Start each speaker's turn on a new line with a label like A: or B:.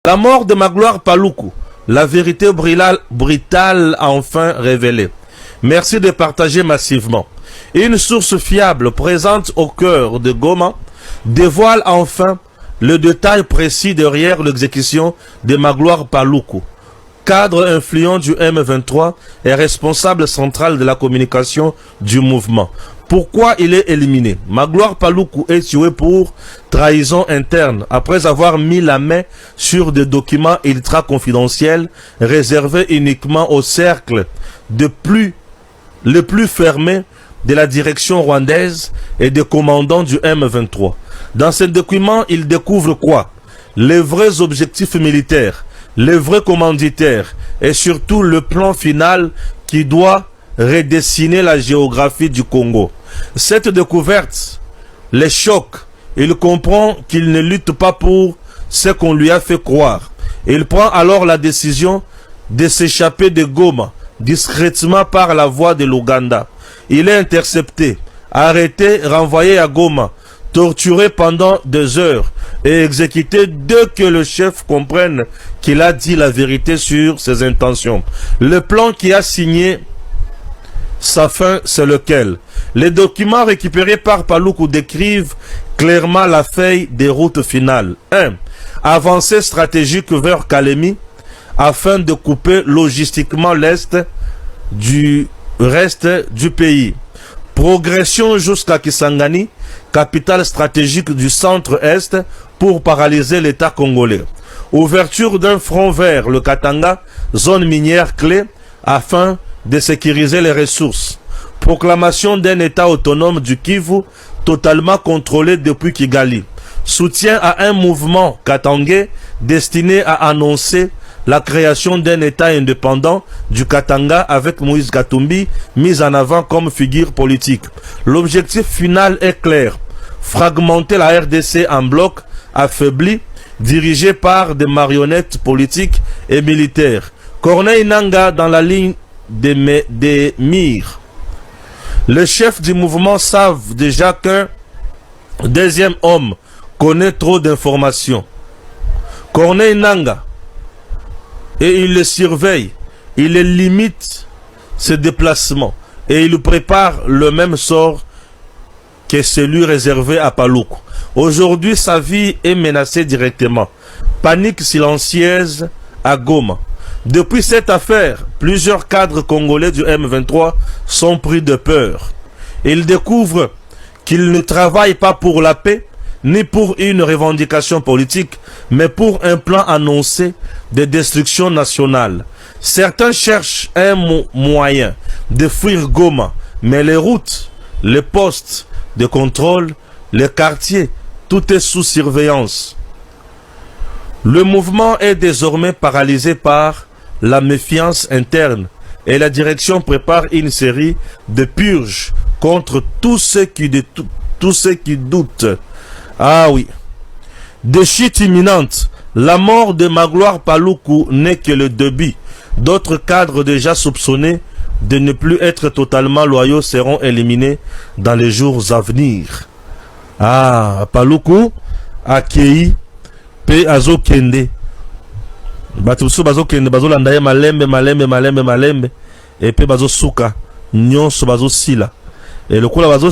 A: La mort de Magloire Paluku, la vérité brutale enfin révélée. Merci de partager massivement. Une source fiable présente au cœur de Goma dévoile enfin le détail précis derrière l'exécution de Magloire Paluku, cadre influent du M23 et responsable central de la communication du mouvement. Pourquoi il est éliminé? Magloire Paluku est tué pour trahison interne après avoir mis la main sur des documents ultra confidentiels réservés uniquement au cercle le plus fermé de la direction rwandaise et des commandants du M23. Dans ces documents, il découvre quoi? Les vrais objectifs militaires, les vrais commanditaires et surtout le plan final qui doit redessiner la géographie du Congo. Cette découverte les choque. Il comprend qu'il ne lutte pas pour ce qu'on lui a fait croire. Il prend alors la décision de s'échapper de Goma discrètement par la voie de l'Ouganda. Il est intercepté, arrêté, renvoyé à Goma, torturé pendant 2 heures et exécuté dès que le chef comprenne qu'il a dit la vérité sur ses intentions. Le plan qui a signé sa fin, c'est lequel? Les documents récupérés par Paluku décrivent clairement la feuille des routes finales. 1. Avancée stratégique vers Kalemi afin de couper logistiquement l'Est du reste du pays. Progression jusqu'à Kisangani, capitale stratégique du centre-est, pour paralyser l'État congolais. Ouverture d'un front vers le Katanga, zone minière clé, afin de sécuriser les ressources. Proclamation d'un État autonome du Kivu, totalement contrôlé depuis Kigali. Soutien à un mouvement katangais destiné à annoncer la création d'un État indépendant du Katanga avec Moïse Katumbi mis en avant comme figure politique. L'objectif final est clair: fragmenter la RDC en bloc affaibli, dirigé par des marionnettes politiques et militaires. Corneille Nangaa dans la ligne des mires. Les chefs du mouvement savent déjà qu'un deuxième homme connaît trop d'informations. Corneille Nangaa, et il le surveille, il limite ses déplacements et il prépare le même sort que celui réservé à Paluku. Aujourd'hui, sa vie est menacée directement. Panique silencieuse à Goma. Depuis cette affaire, plusieurs cadres congolais du M23 sont pris de peur. Ils découvrent qu'ils ne travaillent pas pour la paix, ni pour une revendication politique, mais pour un plan annoncé de destruction nationale. Certains cherchent un moyen de fuir Goma, mais les routes, les postes de contrôle, les quartiers, tout est sous surveillance. Le mouvement est désormais paralysé par la méfiance interne et la direction prépare une série de purges contre tous ceux qui doutent. Ah oui. De chute imminente, la mort de Magloire Paluku n'est que le début. D'autres cadres déjà soupçonnés de ne plus être totalement loyaux seront éliminés dans les jours à venir. Ah, Paluku accueilli pe azo kende. Batusu bazo kende bazo landaye malembe et pe bazo suka nyonso bazo sila. Et le coup la bazo